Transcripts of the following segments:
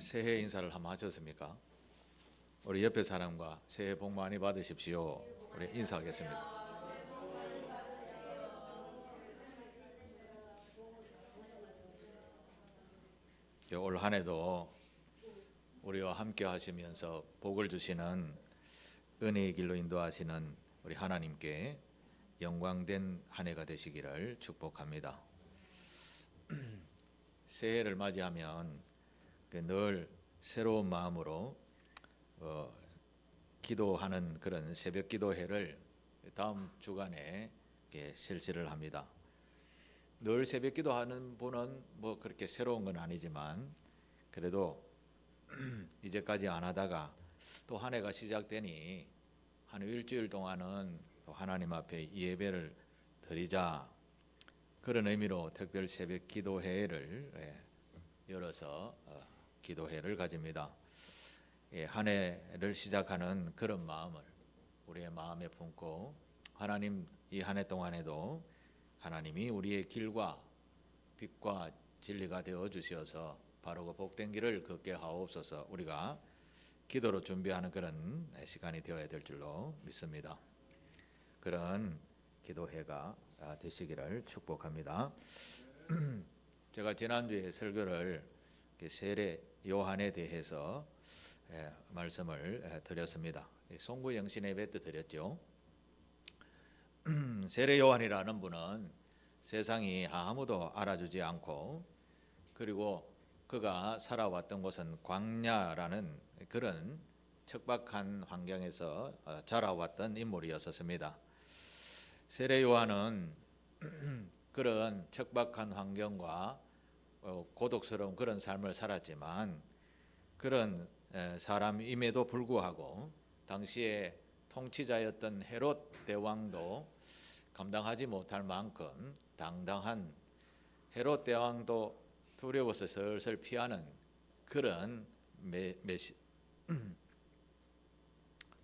새해 인사를 한번 하셨습니까? 우리 옆에 사람과 새해 복 많이 받으십시오. 우리 인사하겠습니다. 올 한 해도 우리와 함께 하시면서 복을 주시는 은혜의 길로 인도하시는 우리 하나님께 영광된 한 해가 되시기를 축복합니다. 새해를 맞이하면 늘 새로운 마음으로 기도하는 그런 새벽 기도회를 다음 주간에 실시를 합니다. 늘 새벽 기도하는 분은 뭐 그렇게 새로운 건 아니지만 그래도 이제까지 안 하다가 또 한 해가 시작되니 한 일주일 동안은 또 하나님 앞에 예배를 드리자, 그런 의미로 특별 새벽 기도회를 열어서 기도회를 가집니다. 한 해를 시작하는 그런 마음을 우리의 마음에 품고, 하나님 이 한 해 동안에도 하나님이 우리의 길과 빛과 진리가 되어 주시어서 바르고 복된 길을 걷게 하옵소서. 우리가 기도로 준비하는 그런 시간이 되어야 될 줄로 믿습니다. 그런 기도회가 되시기를 축복합니다. 제가 지난주에 설교를 세례 요한에 대해서 말씀을 드렸습니다. 송구 영신 예배 때 드렸죠. 세례 요한이라는 분은 세상이 아무도 알아주지 않고, 그리고 그가 살아왔던 곳은 광야라는 그런 척박한 환경에서 자라왔던 인물이었습니다. 세례 요한은 그런 척박한 환경과 고독스러운 그런 삶을 살았지만, 그런 사람임에도 불구하고 당시에 통치자였던 헤롯 대왕도 감당하지 못할 만큼 당당한, 헤롯 대왕도 두려워서 슬슬 피하는 그런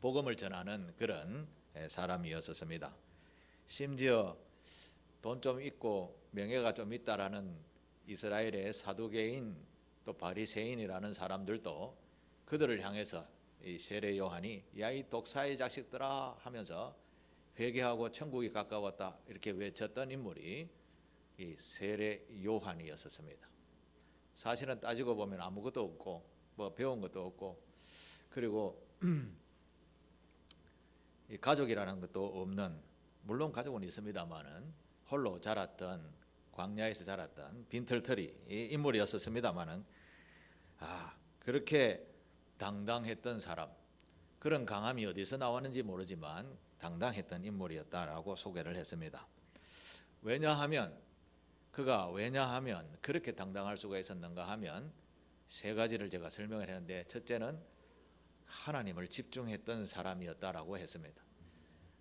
복음을 전하는 그런 사람이었습니다. 심지어 돈 좀 있고 명예가 좀 있다라는 이스라엘의 사두개인 또 바리새인이라는 사람들도 그들을 향해서 이 세례 요한이 야 이 독사의 자식들아 하면서 회개하고 천국이 가까웠다 이렇게 외쳤던 인물이 이 세례 요한이었습니다. 사실은 따지고 보면 아무것도 없고 뭐 배운 것도 없고, 그리고 이 가족이라는 것도 없는, 물론 가족은 있습니다만은 홀로 자랐던, 광야에서 자랐던 빈털터리 인물이었습니다만은 그렇게 당당했던 사람, 그런 강함이 어디서 나왔는지 모르지만 당당했던 인물이었다라고 소개를 했습니다. 왜냐하면 그렇게 당당할 수가 있었는가 하면 세 가지를 제가 설명을 했는데, 첫째는 하나님을 집중했던 사람이었다라고 했습니다.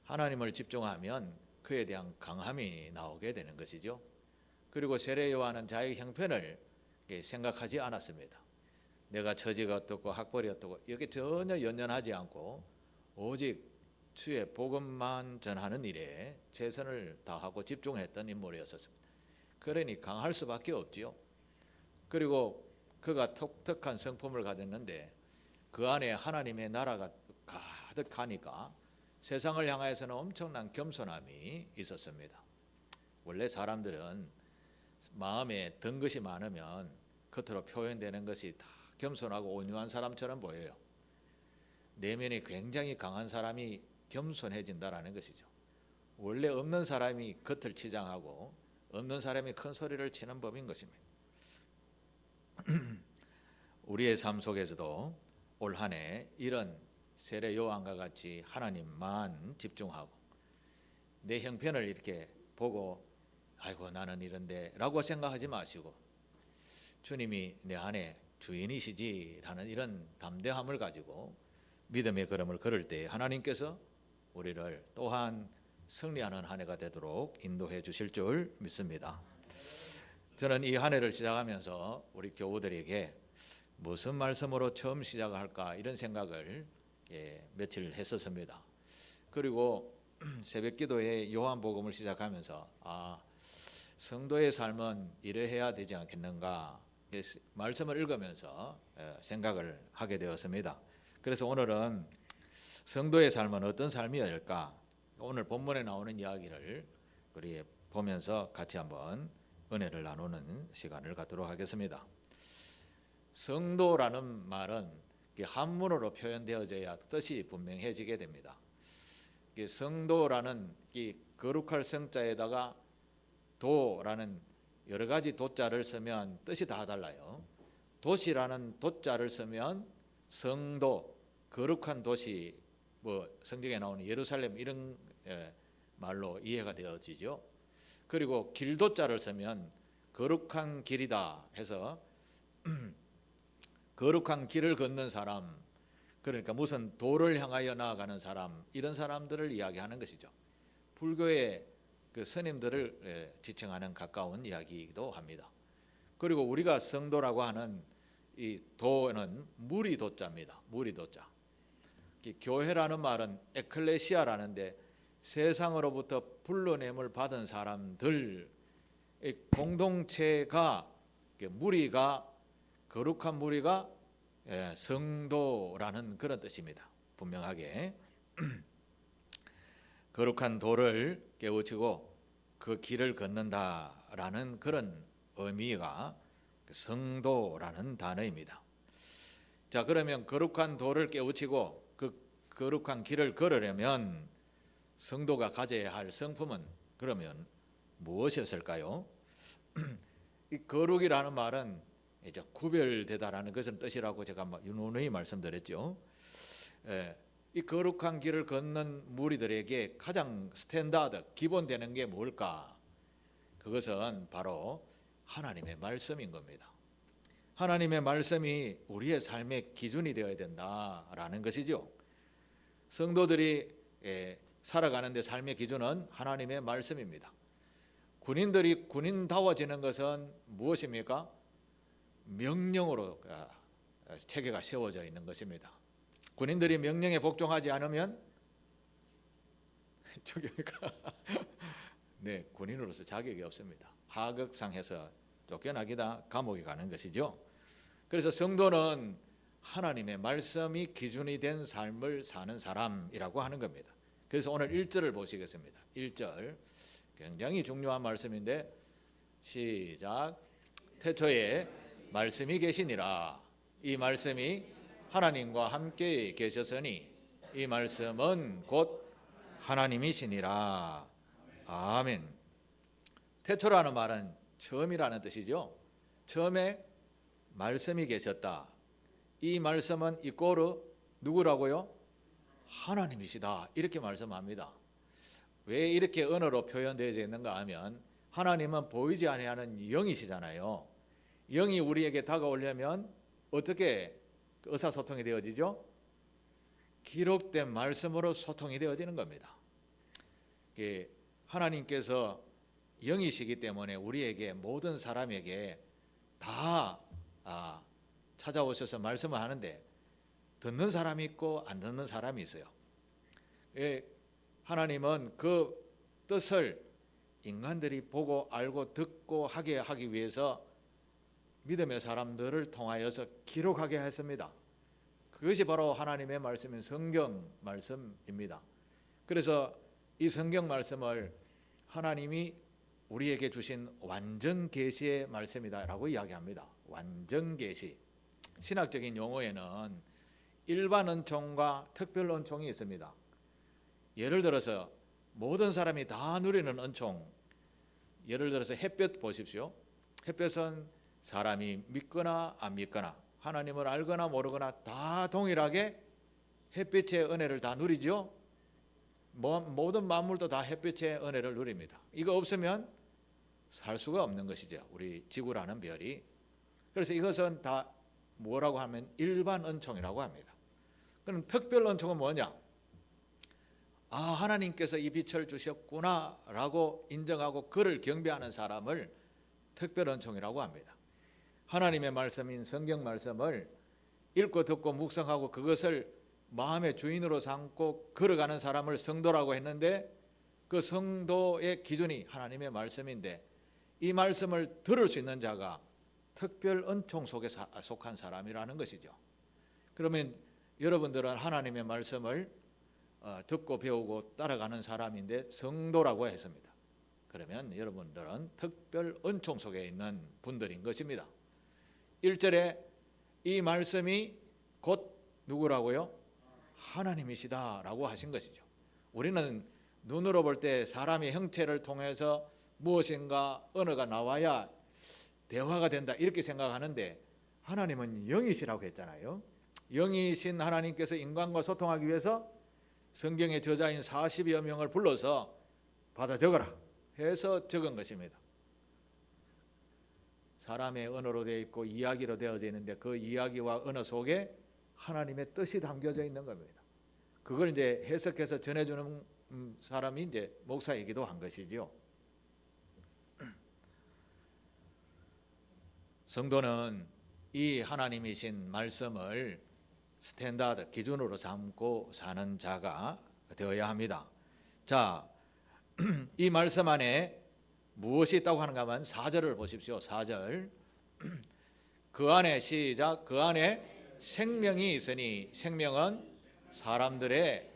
하나님을 집중하면 그에 대한 강함이 나오게 되는 것이죠. 그리고 세례 요한은 자기 형편을 생각하지 않았습니다. 내가 처지가 어떻고 학벌이 어떻고 여기 전혀 연연하지 않고 오직 주의 복음만 전하는 일에 최선을 다하고 집중했던 인물이었습니다. 그러니 강할 수밖에 없지요. 그리고 그가 독특한 성품을 가졌는데 그 안에 하나님의 나라가 가득하니까 세상을 향해서는 엄청난 겸손함이 있었습니다. 원래 사람들은 마음에 든 것이 많으면 겉으로 표현되는 것이 다 겸손하고 온유한 사람처럼 보여요. 내면이 굉장히 강한 사람이 겸손해진다라는 것이죠. 원래 없는 사람이 겉을 치장하고 없는 사람이 큰 소리를 치는 법인 것입니다. 우리의 삶 속에서도 올 한 해 이런 세례 요한과 같이 하나님만 집중하고 내 형편을 이렇게 보고 아이고 나는 이런데 라고 생각하지 마시고 주님이 내 안에 주인이시지라는 이런 담대함을 가지고 믿음의 걸음을 걸을 때 하나님께서 우리를 또한 승리하는 한 해가 되도록 인도해 주실 줄 믿습니다. 저는 이 한 해를 시작하면서 우리 교우들에게 무슨 말씀으로 처음 시작할까 이런 생각을 며칠 했었습니다. 그리고 새벽 기도에 요한복음을 시작하면서 성도의 삶은 이러해야 되지 않겠는가, 말씀을 읽으면서 생각을 하게 되었습니다. 그래서 오늘은 성도의 삶은 어떤 삶이었을까? 오늘 본문에 나오는 이야기를 우리 보면서 같이 한번 은혜를 나누는 시간을 갖도록 하겠습니다. 성도라는 말은 한문으로 표현되어져야 뜻이 분명해지게 됩니다. 성도라는 이 거룩할 성자에다가 도라는 여러 가지 도자를 쓰면 뜻이 다 달라요. 도시라는 도자를 쓰면 성도, 거룩한 도시, 뭐 성경에 나오는 예루살렘 이런 말로 이해가 되어지죠. 그리고 길도자를 쓰면 거룩한 길이다 해서 거룩한 길을 걷는 사람, 그러니까 무슨 도를 향하여 나아가는 사람, 이런 사람들을 이야기하는 것이죠. 불교의 그 스님들을 지칭하는 가까운 이야기이기도 합니다. 그리고 우리가 성도라고 하는 이 도는 무리도자입니다. 무리도자. 교회라는 말은 에클레시아라는데 세상으로부터 불러냄을 받은 사람들, 공동체가 무리가 거룩한 무리가 성도라는 그런 뜻입니다. 분명하게 거룩한 도를 깨우치고 그 길을 걷는다라는 그런 의미가 성도라는 단어입니다. 자, 그러면 거룩한 도를 깨우치고 그 거룩한 길을 걸으려면 성도가 가져야 할 성품은 그러면 무엇이었을까요? 이 거룩이라는 말은 이제 구별되다라는 것은 뜻이라고 제가 누누이 말씀드렸죠. 이 거룩한 길을 걷는 무리들에게 가장 스탠다드, 기본되는 게 뭘까? 그것은 바로 하나님의 말씀인 겁니다. 하나님의 말씀이 우리의 삶의 기준이 되어야 된다라는 것이죠. 성도들이 살아가는데 삶의 기준은 하나님의 말씀입니다. 군인들이 군인다워지는 것은 무엇입니까? 명령으로 체계가 세워져 있는 것입니다. 군인들이 명령에 복종하지 않으면 죽입니까? 네, 군인으로서 자격이 없습니다. 하극상해서 쫓겨나기다 감옥에 가는 것이죠. 그래서 성도는 하나님의 말씀이 기준이 된 삶을 사는 사람이라고 하는 겁니다. 그래서 오늘 1절을 보시겠습니다. 1절 굉장히 중요한 말씀인데 시작. 태초에 말씀이 계시니라. 이 말씀이 하나님과 함께 계셨으니 이 말씀은 곧 하나님이시니라. 아멘. 태초라는 말은 처음이라는 뜻이죠. 처음에 말씀이 계셨다. 이 말씀은 이꼬르 누구라고요? 하나님이시다. 이렇게 말씀합니다. 왜 이렇게 언어로 표현되어 있는가 하면 하나님은 보이지 아니하는 영이시잖아요. 영이 우리에게 다가오려면 어떻게 의사소통이 되어지죠? 기록된 말씀으로 소통이 되어지는 겁니다. 하나님께서 영이시기 때문에 우리에게 모든 사람에게 다 찾아오셔서 말씀을 하는데 듣는 사람이 있고 안 듣는 사람이 있어요. 하나님은 그 뜻을 인간들이 보고 알고 듣고 하게 하기 위해서 믿음의 사람들을 통하여서 기록하게 했습니다. 그것이 바로 하나님의 말씀인 성경 말씀입니다. 그래서 이 성경 말씀을 하나님이 우리에게 주신 완전 계시의 말씀이다라고 이야기합니다. 완전 계시. 신학적인 용어에는 일반 은총과 특별 은총이 있습니다. 예를 들어서 모든 사람이 다 누리는 은총. 예를 들어서 햇볕 보십시오. 햇볕은 사람이 믿거나 안 믿거나 하나님을 알거나 모르거나 다 동일하게 햇빛의 은혜를 다 누리죠. 모든 만물도 다 햇빛의 은혜를 누립니다. 이거 없으면 살 수가 없는 것이죠. 우리 지구라는 별이. 그래서 이것은 다 뭐라고 하면 일반 은총이라고 합니다. 그럼 특별 은총은 뭐냐? 하나님께서 이 빛을 주셨구나라고 인정하고 그를 경배하는 사람을 특별 은총이라고 합니다. 하나님의 말씀인 성경 말씀을 읽고 듣고 묵상하고 그것을 마음의 주인으로 삼고 걸어가는 사람을 성도라고 했는데 그 성도의 기준이 하나님의 말씀인데 이 말씀을 들을 수 있는 자가 특별 은총 속에 속한 사람이라는 것이죠. 그러면 여러분들은 하나님의 말씀을 듣고 배우고 따라가는 사람인데 성도라고 했습니다. 그러면 여러분들은 특별 은총 속에 있는 분들인 것입니다. 1절에 이 말씀이 곧 누구라고요? 하나님이시다라고 하신 것이죠. 우리는 눈으로 볼 때 사람의 형체를 통해서 무엇인가 언어가 나와야 대화가 된다 이렇게 생각하는데 하나님은 영이시라고 했잖아요. 영이신 하나님께서 인간과 소통하기 위해서 성경의 저자인 40여 명을 불러서 받아 적어라 해서 적은 것입니다. 사람의 언어로 되어 있고 이야기로 되어져 있는데 그 이야기와 언어 속에 하나님의 뜻이 담겨져 있는 겁니다. 그걸 이제 해석해서 전해주는 사람이 이제 목사이기도 한 것이죠. 성도는 이 하나님이신 말씀을 스탠다드 기준으로 삼고 사는 자가 되어야 합니다. 자, 이 말씀 안에 무엇이 있다고 하는가 하면 4절을 보십시오. 4절. 그 안에 시작. 그 안에 생명이 있으니 생명은 사람들의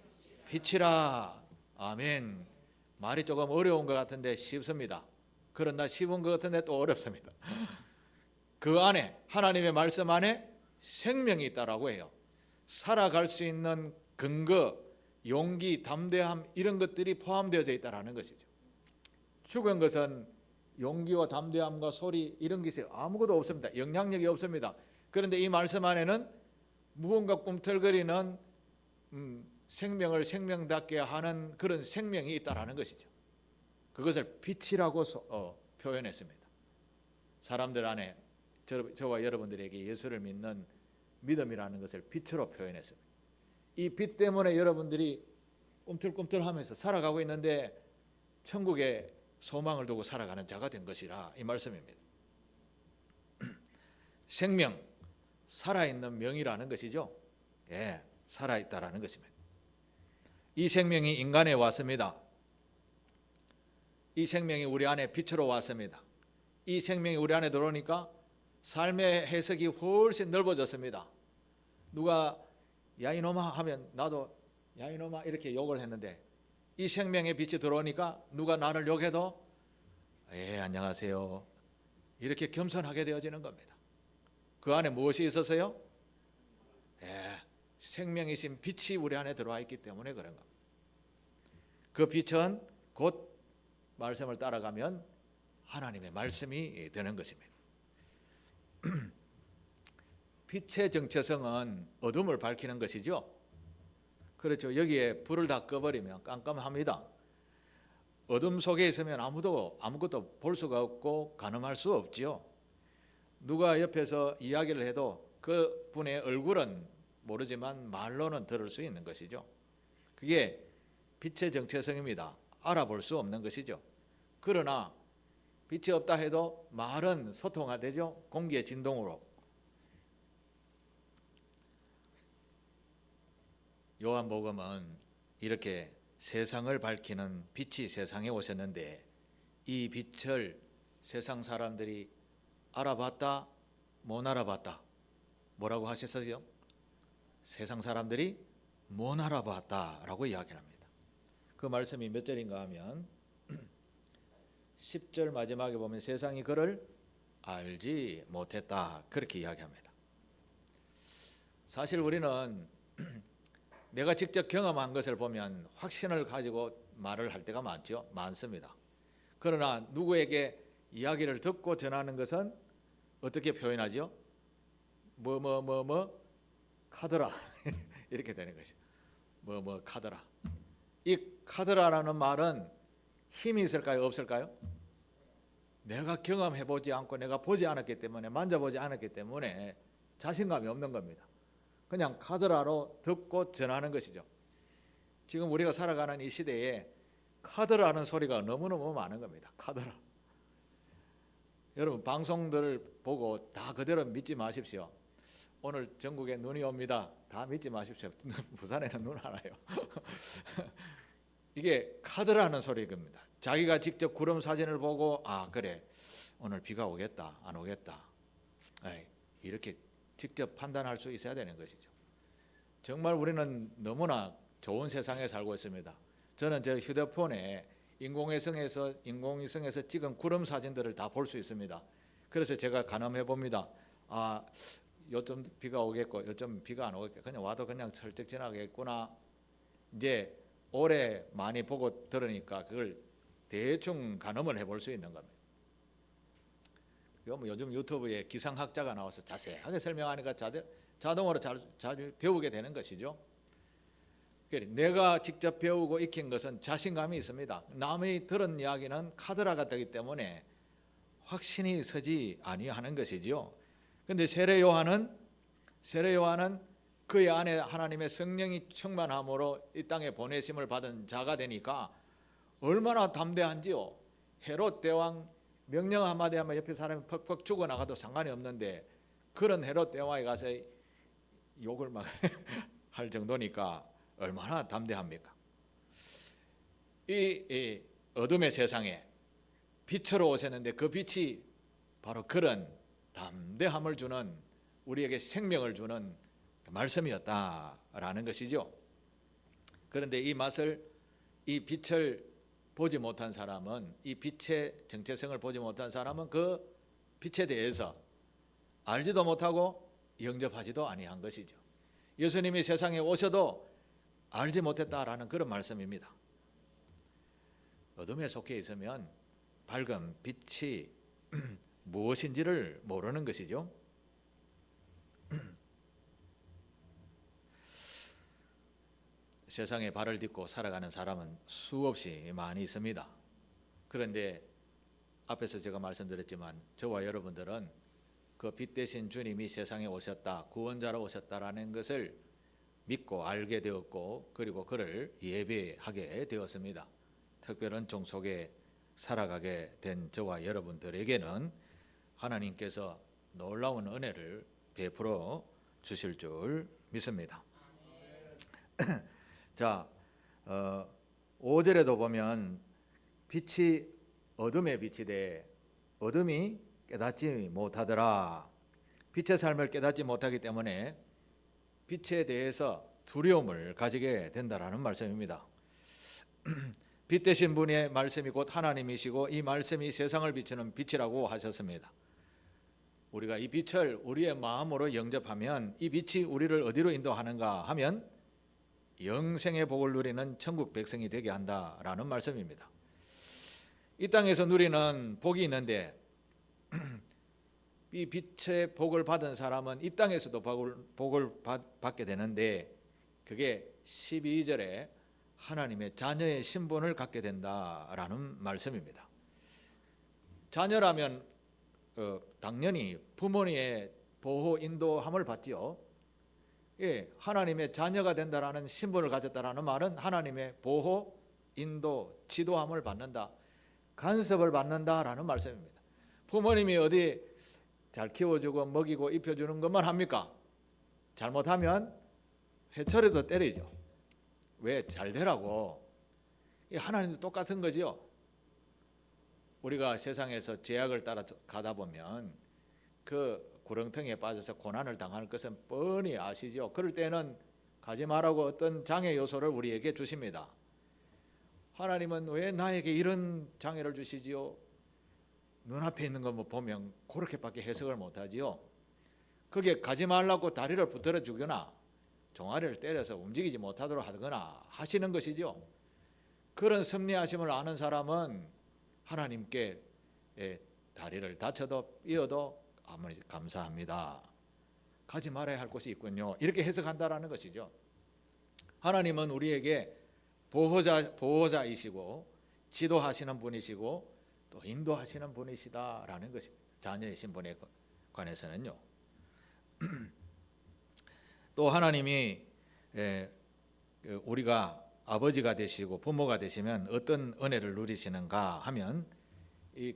빛이라. 아멘. 말이 조금 어려운 것 같은데 쉽습니다. 그러나 쉬운 것 같은데 또 어렵습니다. 그 안에 하나님의 말씀 안에 생명이 있다라고 해요. 살아갈 수 있는 근거, 용기, 담대함 이런 것들이 포함되어져 있다라는 것이죠. 죽은 것은 용기와 담대함과 소리 이런 것이 아무것도 없습니다. 영향력이 없습니다. 그런데 이 말씀 안에는 무언가 꿈틀거리는 생명을 생명답게 하는 그런 생명이 있다라는 것이죠. 그것을 빛이라고 표현했습니다. 사람들 안에 저와 여러분들에게 예수를 믿는 믿음이라는 것을 빛으로 표현했습니다. 이 빛 때문에 여러분들이 꿈틀꿈틀하면서 살아가고 있는데 천국에 소망을 두고 살아가는 자가 된 것이라 이 말씀입니다. 생명, 살아있는 명이라는 것이죠. 예, 살아있다라는 것입니다. 이 생명이 인간에 왔습니다. 이 생명이 우리 안에 빛으로 왔습니다. 이 생명이 우리 안에 들어오니까 삶의 해석이 훨씬 넓어졌습니다. 누가 야 이놈아 하면 나도 야 이놈아 이렇게 욕을 했는데 이 생명의 빛이 들어오니까 누가 나를 욕해도 예 안녕하세요 이렇게 겸손하게 되어지는 겁니다. 그 안에 무엇이 있었어요? 예, 생명이신 빛이 우리 안에 들어와 있기 때문에 그런 겁니다. 그 빛은 곧 말씀을 따라가면 하나님의 말씀이 되는 것입니다. 빛의 정체성은 어둠을 밝히는 것이죠. 그렇죠. 여기에 불을 다 꺼버리면 깜깜합니다. 어둠 속에 있으면 아무것도 볼 수가 없고 가늠할 수 없지요. 누가 옆에서 이야기를 해도 그 분의 얼굴은 모르지만 말로는 들을 수 있는 것이죠. 그게 빛의 정체성입니다. 알아볼 수 없는 것이죠. 그러나 빛이 없다 해도 말은 소통화되죠. 공기의 진동으로. 요한복음은 이렇게 세상을 밝히는 빛이 세상에 오셨는데 이 빛을 세상 사람들이 알아봤다, 못 알아봤다. 뭐라고 하셨어요? 세상 사람들이 못 알아봤다라고 이야기합니다. 그 말씀이 몇 절인가 하면 10절 마지막에 보면 세상이 그를 알지 못했다 그렇게 이야기합니다. 사실 우리는 내가 직접 경험한 것을 보면 확신을 가지고 말을 할 때가 많습니다. 그러나 누구에게 이야기를 듣고 전하는 것은 어떻게 표현하죠? 카더라 이렇게 되는 것이죠. 카더라. 이 카더라라는 말은 힘이 있을까요? 없을까요? 내가 경험해보지 않고 내가 보지 않았기 때문에 만져보지 않았기 때문에 자신감이 없는 겁니다. 그냥 카더라로 듣고 전하는 것이죠. 지금 우리가 살아가는 이 시대에 카더라는 소리가 너무너무 많은 겁니다. 카더라. 여러분 방송들 보고 다 그대로 믿지 마십시오. 오늘 전국에 눈이 옵니다. 다 믿지 마십시오. 부산에는 눈 안 와요. 이게 카더라는 소리일 겁니다. 자기가 직접 구름 사진을 보고 아 그래 오늘 비가 오겠다 안 오겠다 이렇게 직접 판단할 수 있어야 되는 것이죠. 정말 우리는 너무나 좋은 세상에 살고 있습니다. 저는 제 휴대폰에 인공위성에서 찍은 구름 사진들을 다 볼 수 있습니다. 그래서 제가 가늠해 봅니다. 요점 비가 오겠고 요점 비가 안 오겠고 그냥 와도 그냥 슬쩍 지나가겠구나. 이제 오래 많이 보고 들으니까 그걸 대충 가늠을 해볼 수 있는 겁니다. 요즘 유튜브에 기상학자가 나와서 자세하게 설명하니까 자동으로 잘 배우게 되는 것이죠. 내가 직접 배우고 익힌 것은 자신감이 있습니다. 남이 들은 이야기는 카드라 같기 때문에 확신이 서지 아니하는 것이죠. 그런데 세례 요한은 그의 안에 하나님의 성령이 충만함으로 이 땅에 보내심을 받은 자가 되니까 얼마나 담대한지요. 헤롯 대왕 명령 한마디 하면 옆에 사람이 퍽퍽 죽어나가도 상관이 없는데 그런 헤롯 대왕에 가서 욕을 막 할 정도니까 얼마나 담대합니까? 이 어둠의 세상에 빛으로 오셨는데 그 빛이 바로 그런 담대함을 주는, 우리에게 생명을 주는 말씀이었다라는 것이죠. 그런데 이 빛을 보지 못한 사람은, 이 빛의 정체성을 보지 못한 사람은 그 빛에 대해서 알지도 못하고 영접하지도 아니한 것이죠. 예수님이 세상에 오셔도 알지 못했다라는 그런 말씀입니다. 어둠에 속해 있으면 밝은 빛이 무엇인지를 모르는 것이죠. 세상에 발을 딛고 살아가는 사람은 수없이 많이 있습니다. 그런데 앞에서 제가 말씀드렸지만 저와 여러분들은 그 빛 대신 주님이 세상에 오셨다, 구원자로 오셨다라는 것을 믿고 알게 되었고, 그리고 그를 예배하게 되었습니다. 특별한 종 속에 살아가게 된 저와 여러분들에게는 하나님께서 놀라운 은혜를 베풀어 주실 줄 믿습니다. 자, 5절에도 보면 빛이 어둠의 빛이 돼 어둠이 깨닫지 못하더라. 빛의 삶을 깨닫지 못하기 때문에 빛에 대해서 두려움을 가지게 된다라는 말씀입니다. 빛 되신 분의 말씀이 곧 하나님이시고 이 말씀이 세상을 비추는 빛이라고 하셨습니다. 우리가 이 빛을 우리의 마음으로 영접하면 이 빛이 우리를 어디로 인도하는가 하면 영생의 복을 누리는 천국 백성이 되게 한다라는 말씀입니다. 이 땅에서 누리는 복이 있는데 이 빛의 복을 받은 사람은 이 땅에서도 복을 받게 되는데 그게 12절에 하나님의 자녀의 신분을 갖게 된다라는 말씀입니다. 자녀라면 당연히 부모님의 보호 인도함을 받지요. 하나님의 자녀가 된다라는 신분을 가졌다라는 말은 하나님의 보호, 인도, 지도함을 받는다, 간섭을 받는다라는 말씀입니다. 부모님이 어디 잘 키워주고 먹이고 입혀주는 것만 합니까? 잘못하면 회초리도 때리죠. 왜? 잘 되라고. 하나님도 똑같은 거지요. 우리가 세상에서 죄악을 따라 가다 보면 그 구렁텅이에 빠져서 고난을 당하는 것은 뻔히 아시죠. 그럴 때는 가지 말라고 어떤 장애 요소를 우리에게 주십니다. 하나님은 왜 나에게 이런 장애를 주시지요? 눈앞에 있는 거 보면 그렇게밖에 해석을 못하지요. 그게 가지 말라고 다리를 붙들어 주거나 종아리를 때려서 움직이지 못하도록 하거나 하시는 것이죠. 그런 섭리하심을 아는 사람은 하나님께 다리를 다쳐도 삐어도 아무리 감사합니다. 가지 말아야 할 곳이 있군요. 이렇게 해석한다라는 것이죠. 하나님은 우리에게 보호자이시고 지도하시는 분이시고 또 인도하시는 분이시다라는 것입니다. 자녀의 신분에 관해서는요. 또 하나님이 우리가 아버지가 되시고 부모가 되시면 어떤 은혜를 누리시는가 하면 이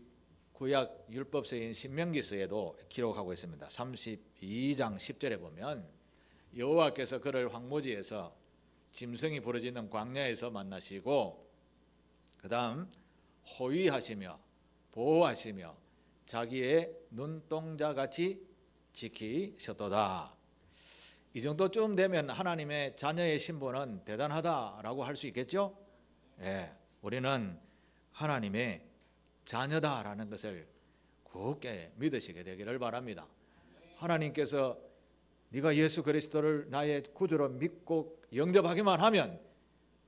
구약 율법서인 신명기서에도 기록하고 있습니다. 32장 10절에 보면 여호와께서 그를 황무지에서 짐승이 부르짖는 광야에서 만나시고 그 다음 호위하시며 보호하시며 자기의 눈동자같이 지키셨도다. 이 정도쯤 되면 하나님의 자녀의 신분은 대단하다라고 할 수 있겠죠? 예, 우리는 하나님의 자녀다라는 것을 굳게 믿으시게 되기를 바랍니다. 하나님께서 네가 예수 그리스도를 나의 구주로 믿고 영접하기만 하면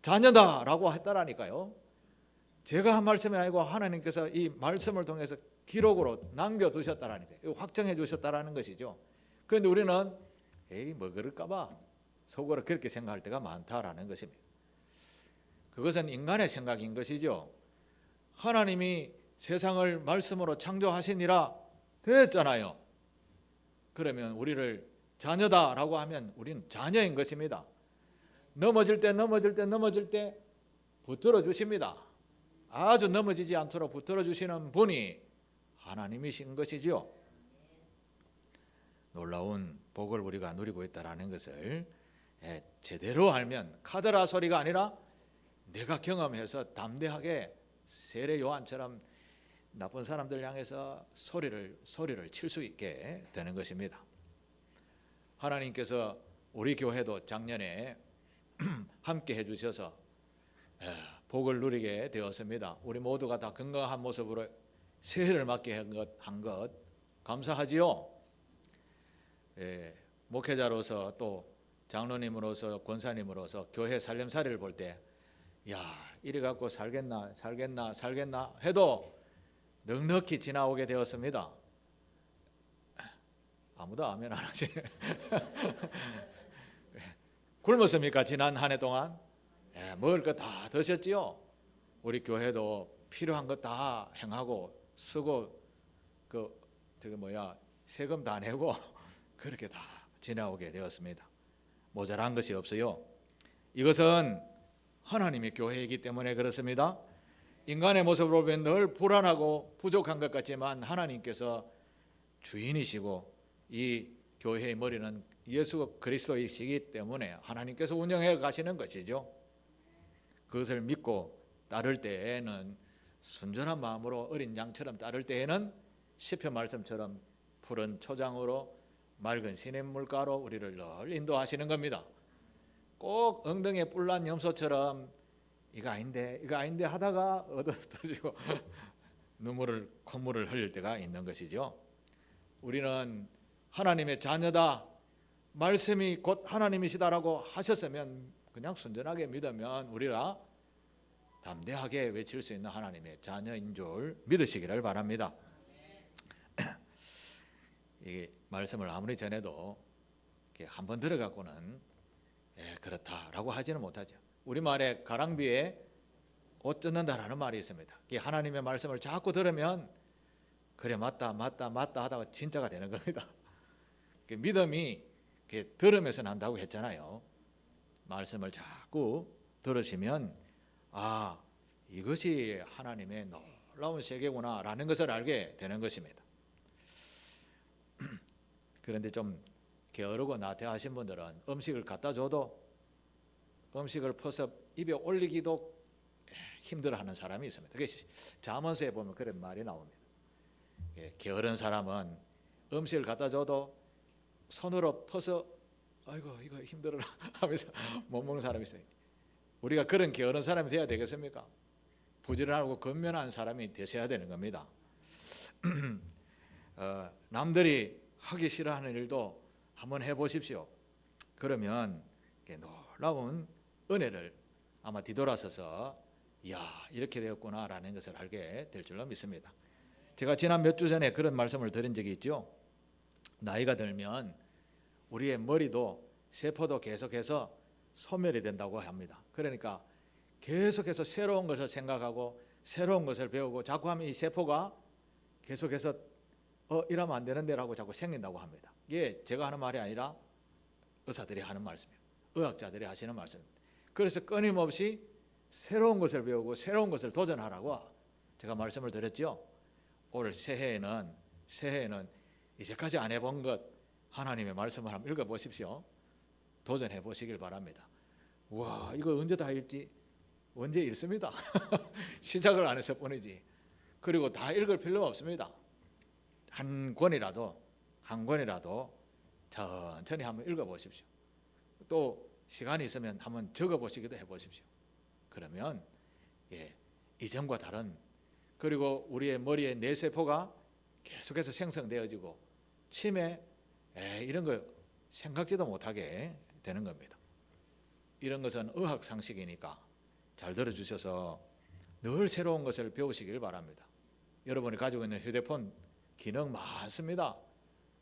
자녀다라고 했다라니까요. 제가 한 말씀이 아니고 하나님께서 이 말씀을 통해서 기록으로 남겨두셨다라니까요. 확정해 주셨다라는 것이죠. 그런데 우리는 에이 뭐 그럴까봐 속으로 그렇게 생각할 때가 많다라는 것입니다. 그것은 인간의 생각인 것이죠. 하나님이 세상을 말씀으로 창조하시니라 됐잖아요. 그러면 우리를 자녀다라고 하면 우리는 자녀인 것입니다. 넘어질 때 붙들어 주십니다. 아주 넘어지지 않도록 붙들어 주시는 분이 하나님이신 것이죠. 놀라운 복을 우리가 누리고 있다라는 것을 제대로 알면 카더라 소리가 아니라 내가 경험해서 담대하게 세례 요한처럼 나쁜 사람들 향해서 소리를 칠 수 있게 되는 것입니다. 하나님께서 우리 교회도 작년에 함께 해주셔서 복을 누리게 되었습니다. 우리 모두가 다 건강한 모습으로 새해를 맞게 한 것 감사하지요. 목회자로서 또 장로님으로서 권사님으로서 교회 살림살이를 볼 때 야 이래 갖고 살겠나 해도 넉넉히 지나오게 되었습니다. 아무도 아멘 안 하지. 굶었습니까? 지난 한 해 동안 먹을 거 다 드셨지요? 우리 교회도 필요한 거 다 행하고 쓰고 세금 다 내고 그렇게 다 지나오게 되었습니다. 모자란 것이 없어요. 이것은 하나님의 교회이기 때문에 그렇습니다. 인간의 모습으로 보면 늘 불안하고 부족한 것 같지만 하나님께서 주인이시고 이 교회의 머리는 예수 그리스도이시기 때문에 하나님께서 운영해 가시는 것이죠. 그것을 믿고 따를 때에는 순전한 마음으로 어린 양처럼 따를 때에는 시편 말씀처럼 푸른 초장으로 맑은 시냇물가로 우리를 늘 인도하시는 겁니다. 꼭 엉덩이에 뿔난 염소처럼 이거 아닌데 하다가 얻어터지고 콧물을 흘릴 때가 있는 것이죠. 우리는 하나님의 자녀다, 말씀이 곧 하나님이시다라고 하셨으면 그냥 순전하게 믿으면 우리가 담대하게 외칠 수 있는 하나님의 자녀인 줄 믿으시기를 바랍니다. 이 말씀을 아무리 전해도 한번 들어갖고는 그렇다라고 하지는 못하죠. 우리말에 가랑비에 옷 젖는다라는 말이 있습니다. 하나님의 말씀을 자꾸 들으면 그래 맞다 하다가 진짜가 되는 겁니다. 믿음이 들으면서 난다고 했잖아요. 말씀을 자꾸 들으시면 이것이 하나님의 놀라운 세계구나라는 것을 알게 되는 것입니다. 그런데 좀 게으르고 나태하신 분들은 음식을 갖다 줘도 음식을 퍼서 입에 올리기도 힘들어하는 사람이 있습니다. 잠언서에 보면 그런 말이 나옵니다. 게으른 사람은 음식을 갖다 줘도 손으로 퍼서 아이고 이거 힘들어라 하면서 못 먹는 사람이 있어요. 우리가 그런 게으른 사람이 되어야 되겠습니까? 부지런하고 근면한 사람이 되셔야 되는 겁니다. 남들이 하기 싫어하는 일도 한번 해보십시오. 그러면 놀라운 은혜를 아마 뒤돌아서서 이렇게 되었구나라는 것을 알게 될 줄로 믿습니다. 제가 지난 몇 주 전에 그런 말씀을 드린 적이 있죠. 나이가 들면 우리의 머리도 세포도 계속해서 소멸이 된다고 합니다. 그러니까 계속해서 새로운 것을 생각하고 새로운 것을 배우고 자꾸 하면 이 세포가 계속해서 이러면 안 되는데라고 자꾸 생긴다고 합니다. 이게 제가 하는 말이 아니라 의사들이 하는 말씀이에요. 의학자들이 하시는 말씀입니다. 그래서 끊임없이 새로운 것을 배우고 새로운 것을 도전하라고 제가 말씀을 드렸죠. 올 새해에는 이제까지 안 해본 것 하나님의 말씀을 한번 읽어보십시오. 도전해 보시길 바랍니다. 와 이거 언제 다 읽지? 언제 읽습니다. 시작을 안 했을 뿐이지. 그리고 다 읽을 필요가 없습니다. 한 권이라도 한 권이라도 천천히 한번 읽어보십시오. 또 시간이 있으면 한번 적어보시기도 해보십시오. 그러면 이전과 다른, 그리고 우리의 머리의 뇌세포가 계속해서 생성되어지고 치매 이런 거 생각지도 못하게 되는 겁니다. 이런 것은 의학 상식이니까 잘 들어주셔서 늘 새로운 것을 배우시길 바랍니다. 여러분이 가지고 있는 휴대폰 기능 많습니다.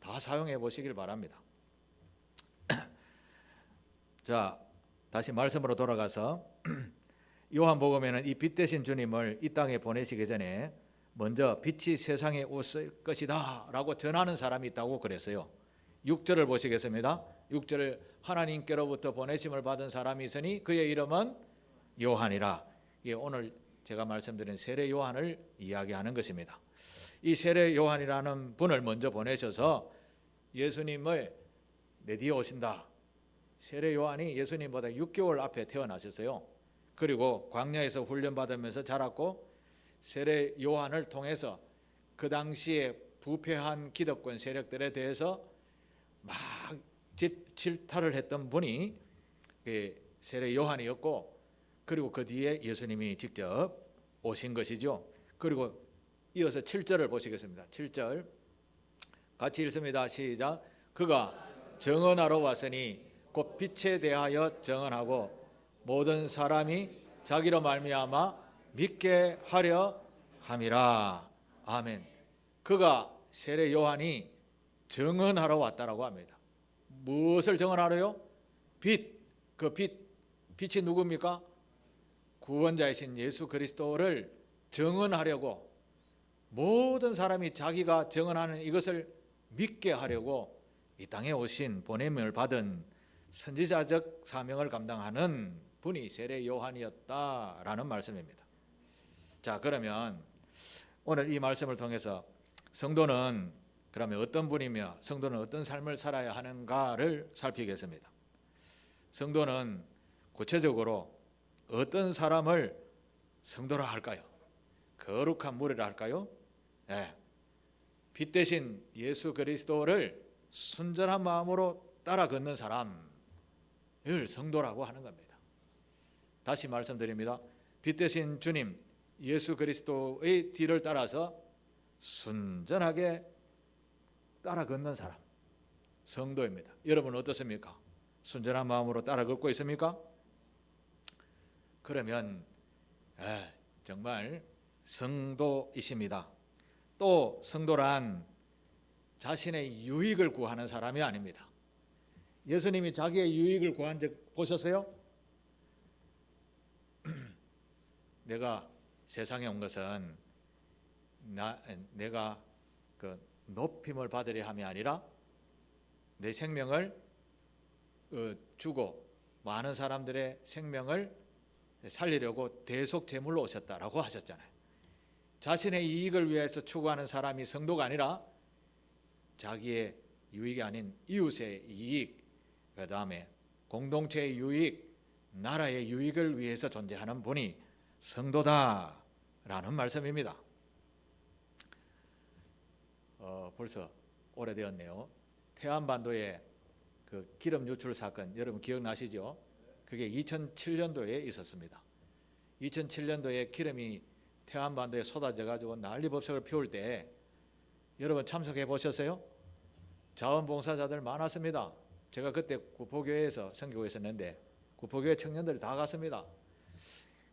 다 사용해 보시길 바랍니다. 자, 다시 말씀으로 돌아가서 요한복음에는 이 빛 되신 주님을 이 땅에 보내시기 전에 먼저 빛이 세상에 오실 것이다 라고 전하는 사람이 있다고 그랬어요. 6절을 보시겠습니다. 6절, 하나님께로부터 보내심을 받은 사람이 있으니 그의 이름은 요한이라. 오늘 제가 말씀드린 세례 요한을 이야기하는 것입니다. 이 세례 요한이라는 분을 먼저 보내셔서 예수님을 내 뒤에 오신다. 세례 요한이 예수님보다 6개월 앞에 태어나셨어요. 그리고 광야에서 훈련받으면서 자랐고, 세례 요한을 통해서 그 당시에 부패한 기득권 세력들에 대해서 막 질타를 했던 분이 세례 요한이었고, 그리고 그 뒤에 예수님이 직접 오신 것이죠. 그리고 이어서 7절을 보시겠습니다. 7절 같이 읽습니다. 시작. 그가 정언하러 왔으니 곧 빛에 대하여 정언하고 모든 사람이 자기로 말미암아 믿게 하려 함이라. 아멘. 그가 세례 요한이 정언하러 왔다라고 합니다. 무엇을 정언하러요? 빛. 그 빛이 누굽니까? 구원자이신 예수 그리스도를 정언하려고, 모든 사람이 자기가 정언하는 이것을 믿게 하려고 이 땅에 오신 보냄을 받은 선지자적 사명을 감당하는 분이 세례 요한이었다라는 말씀입니다. 자, 그러면 오늘 이 말씀을 통해서 성도는 그러면 어떤 분이며 성도는 어떤 삶을 살아야 하는가를 살피겠습니다. 성도는 구체적으로 어떤 사람을 성도라 할까요? 거룩한 무리라 할까요? 빛 대신 예수 그리스도를 순전한 마음으로 따라 걷는 사람을 성도라고 하는 겁니다. 다시 말씀드립니다. 빛 대신 주님 예수 그리스도의 뒤를 따라서 순전하게 따라 걷는 사람, 성도입니다. 여러분 어떻습니까? 순전한 마음으로 따라 걷고 있습니까? 그러면 정말 성도이십니다. 또 성도란 자신의 유익을 구하는 사람이 아닙니다. 예수님이 자기의 유익을 구한 적 보셨어요? 내가 세상에 온 것은 내가 그 높임을 받으려 함이 아니라 내 생명을 주고 많은 사람들의 생명을 살리려고 대속제물로 오셨다라고 하셨잖아요. 자신의 이익을 위해서 추구하는 사람이 성도가 아니라 자기의 유익이 아닌 이웃의 이익, 그 다음에 공동체의 유익, 나라의 유익을 위해서 존재하는 분이 성도다라는 말씀입니다. 벌써 오래되었네요. 태안반도의 그 기름 유출 사건 여러분 기억나시죠? 그게 2007년도에 있었습니다. 2007년도에 기름이 태안반도에 쏟아져 가지고 난리법석을 피울 때 여러분 참석해 보셨어요? 자원봉사자들 많았습니다. 제가 그때 구포교회에서 선교고 있었는데 구포교회 청년들이 다 갔습니다.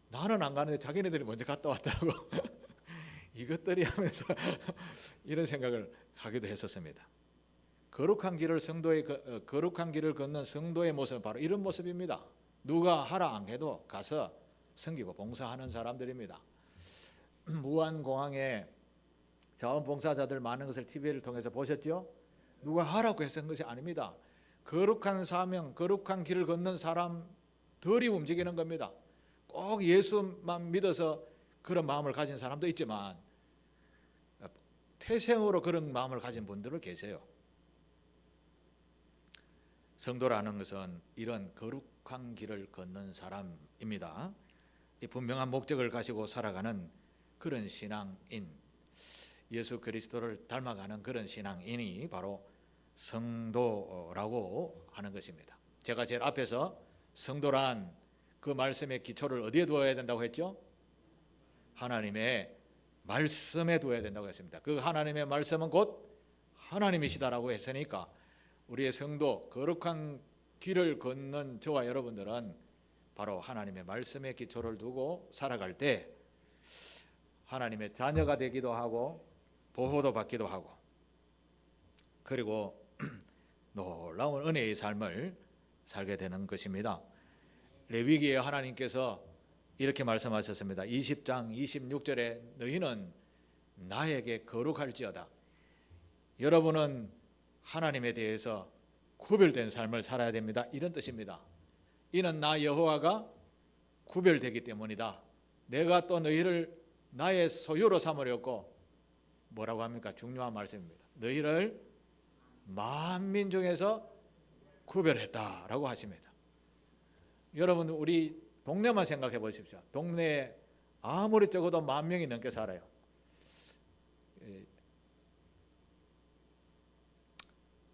나는 안 가는데 자기네들이 먼저 갔다 왔더라고. 이것들이 하면서 이런 생각을 하기도 했었습니다. 거룩한 길을 걷는 성도의 모습은 바로 이런 모습입니다. 누가 하라 안 해도 가서 섬기고 봉사하는 사람들입니다. 무안공항에 자원봉사자들 많은 것을 TV를 통해서 보셨죠? 누가 하라고 해서 한 것이 아닙니다. 거룩한 사명, 거룩한 길을 걷는 사람들이 움직이는 겁니다. 꼭 예수만 믿어서 그런 마음을 가진 사람도 있지만 태생으로 그런 마음을 가진 분들은 계세요. 성도라는 것은 이런 거룩한 길을 걷는 사람입니다. 이 분명한 목적을 가지고 살아가는 그런 신앙인, 예수 그리스도를 닮아가는 그런 신앙인이 바로 성도라고 하는 것입니다. 제가 제일 앞에서 성도란 그 말씀의 기초를 어디에 두어야 된다고 했죠? 하나님의 말씀에 두어야 된다고 했습니다. 그 하나님의 말씀은 곧 하나님이시다라고 했으니까 우리의 성도, 거룩한 길을 걷는 저와 여러분들은 바로 하나님의 말씀의 기초를 두고 살아갈 때 하나님의 자녀가 되기도 하고 보호도 받기도 하고, 그리고 놀라운 은혜의 삶을 살게 되는 것입니다. 레위기에 하나님께서 이렇게 말씀하셨습니다. 20장 26절에 너희는 나에게 거룩할지어다. 여러분은 하나님에 대해서 구별된 삶을 살아야 됩니다. 이런 뜻입니다. 이는 나 여호와가 구별되기 때문이다. 내가 또 너희를 나의 소유로 삼으려고, 뭐라고 합니까? 중요한 말씀입니다. 너희를 만민 중에서 구별했다라고 하십니다. 여러분, 우리 동네만 생각해 보십시오. 동네에 아무리 적어도 10,000명이 넘게 살아요.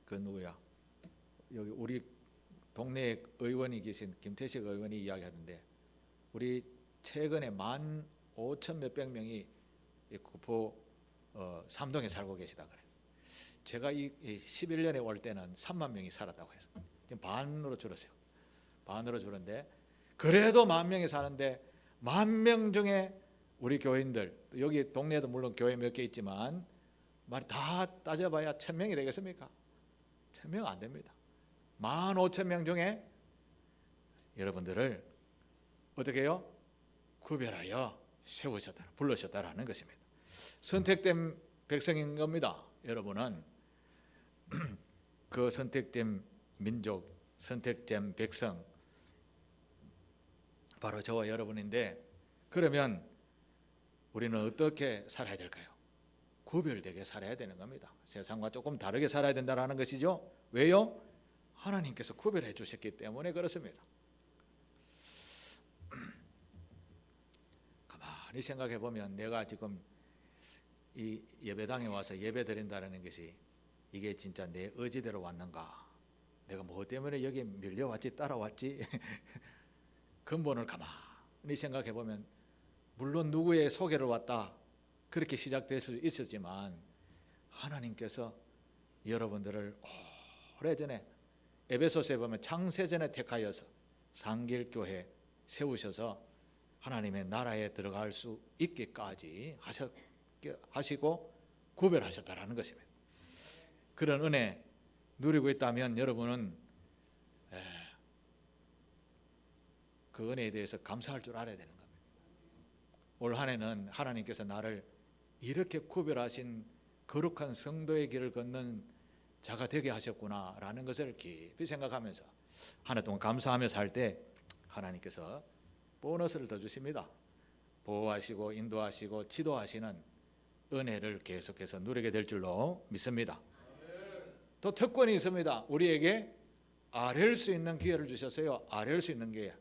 그 누구야? 여기 우리 동네에 의원이 계신 김태식 의원이 이야기하던데, 우리 최근에 15,000 몇백 명이 구포 삼동에 살고 계시다 그래요. 제가 이 11년에 올 때는 3만 명이 살았다고 해서 지금 반으로 줄었어요. 반으로 줄었는데, 그래도 10,000명이 사는데 10,000명 중에 우리 교인들, 여기 동네에도 물론 교회 몇 개 있지만 말 다 따져봐야 1,000명이 되겠습니까? 1,000명 안 됩니다. 15,000명 중에 여러분들을 어떻게 해요? 구별하여 세우셨다, 불러셨다라는 것입니다. 선택된 백성인 겁니다. 여러분은 그 선택된 민족, 선택된 백성, 바로 저와 여러분인데, 그러면 우리는 어떻게 살아야 될까요? 구별되게 살아야 되는 겁니다. 세상과 조금 다르게 살아야 된다는 것이죠. 왜요? 하나님께서 구별해 주셨기 때문에 그렇습니다. 가만히 생각해 보면 내가 지금 이 예배당에 와서 예배 드린다는 것이 이게 진짜 내 의지대로 왔는가? 내가 뭐 때문에 여기 밀려왔지, 따라왔지? 근본을 가만히 생각해 보면, 물론 누구의 소개를 왔다 그렇게 시작될 수 있었지만, 하나님께서 여러분들을 오래전에 에베소서에 보면 창세전에 택하여서 상길교회 세우셔서 하나님의 나라에 들어갈 수 있게까지 하시고 구별하셨다라는 것입니다. 그런 은혜 누리고 있다면 여러분은 그 은혜에 대해서 감사할 줄 알아야 되는 겁니다. 올 한 해는 하나님께서 나를 이렇게 구별하신 거룩한 성도의 길을 걷는 자가 되게 하셨구나라는 것을 깊이 생각하면서 한 해 동안 감사하며 살 때 하나님께서 보너스를 더 주십니다. 보호하시고 인도하시고 지도하시는 은혜를 계속해서 누리게 될 줄로 믿습니다. 또 특권이 있습니다. 우리에게 아뢰일 수 있는 기회를 주셨어요. 아뢰일 수 있는 기회.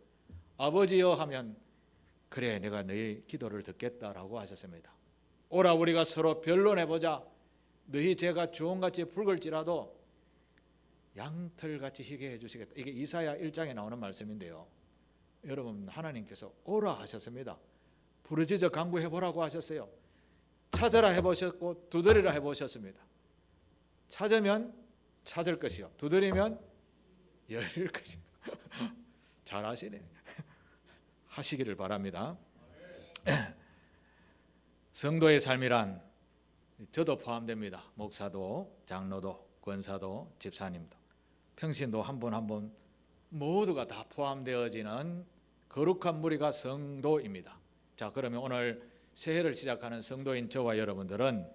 아버지여 하면 그래 내가 너희 기도를 듣겠다라고 하셨습니다. 오라 우리가 서로 변론해보자. 너희 죄가 주홍같이 붉을지라도 양털같이 희게 해주시겠다. 이게 이사야 1장에 나오는 말씀인데요. 여러분, 하나님께서 오라 하셨습니다. 부르짖어 간구해보라고 하셨어요. 찾아라 해보셨고 두드리라 해보셨습니다. 찾으면 찾을 것이요, 두드리면 열릴 것이요. 잘 아시네. 하시기를 바랍니다. 성도의 삶이란 저도 포함됩니다. 목사도, 장로도, 권사도, 집사님도, 평신도 한 분 한 분 모두가 다 포함되어지는 거룩한 무리가 성도입니다. 자, 그러면 오늘 새해를 시작하는 성도인 저와 여러분들은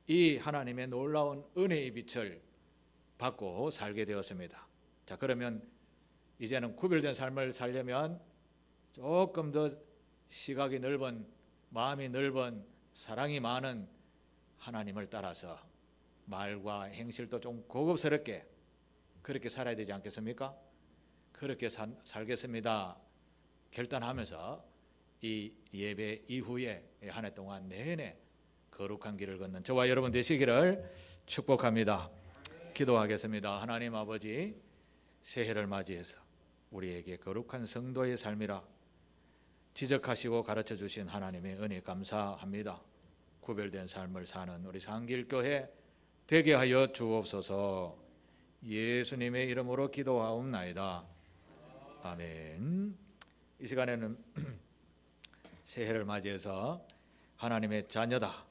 이 하나님의 놀라운 은혜의 빛을 받고 살게 되었습니다. 자, 그러면 이제는 구별된 삶을 살려면 조금 더 시각이 넓은, 마음이 넓은, 사랑이 많은 하나님을 따라서 말과 행실도 좀 고급스럽게 그렇게 살아야 되지 않겠습니까? 그렇게 살겠습니다 결단하면서 이 예배 이후에 한 해 동안 내내 거룩한 길을 걷는 저와 여러분 되시기를 축복합니다. 기도하겠습니다. 하나님 아버지, 새해를 맞이해서 우리에게 거룩한 성도의 삶이라 지적하시고 가르쳐 주신 하나님의 은혜 감사합니다. 구별된 삶을 사는 우리 상길교회 되게 하여 주옵소서. 예수님의 이름으로 기도하옵나이다. 아멘. 이 시간에는 새해를 맞이해서 하나님의 자녀다,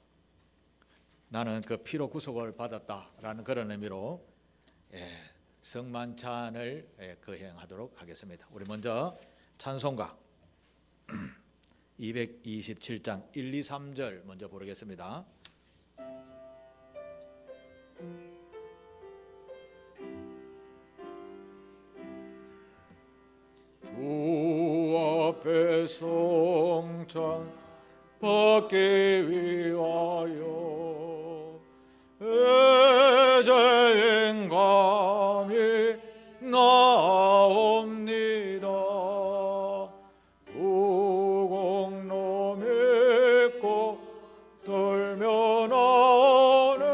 나는 그 피로 구속을 받았다라는 그런 의미로 성만찬을 거행하도록 하겠습니다. 우리 먼저 찬송가 227장 1, 2, 3절 먼저 부르겠습니다. 주 앞에 성찬 받기 위하여 애제인 감이 나옵니다. 우공로 믿고 들며 나오네.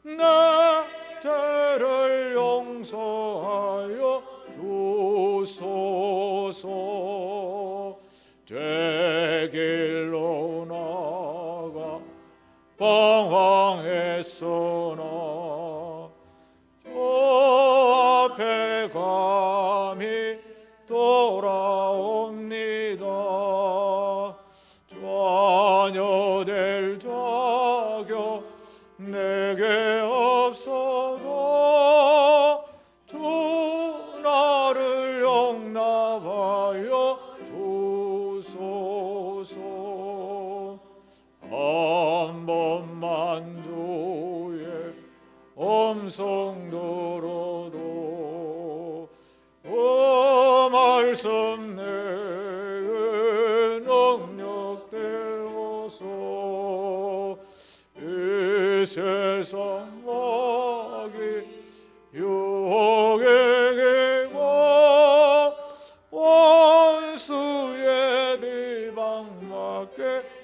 내 죄를 용서하여 주소서. 죄 길로 나가 방황했으나 저 앞에 감히 돌아옵니다. 자녀 될 자격 내게 없어도 주 나를 용납하여 주소서. 한 번만 주의 음성 들어도 그 말씀 내게 능력되어서 이 세상 악이 유혹의 계고 원수의 비방받게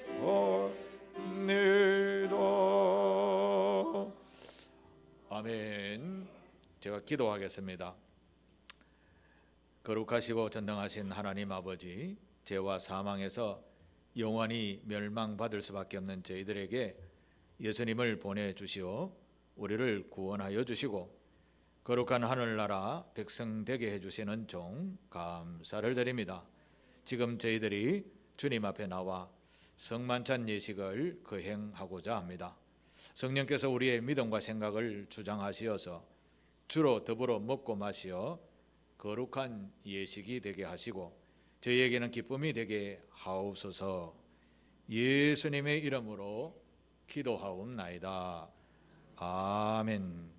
아멘. 제가 기도하겠습니다. 거룩하시고 전능하신 하나님 아버지, 죄와 사망에서 영원히 멸망받을 수밖에 없는 저희들에게 예수님을 보내주시어 우리를 구원하여 주시고 거룩한 하늘나라 백성 되게 해주시는 종 감사를 드립니다. 지금 저희들이 주님 앞에 나와 성만찬 예식을 거행하고자 합니다. 성령께서 우리의 믿음과 생각을 주장하시어서 주로 더불어 먹고 마시어 거룩한 예식이 되게 하시고 저희에게는 기쁨이 되게 하옵소서. 예수님의 이름으로 기도하옵나이다. 아멘.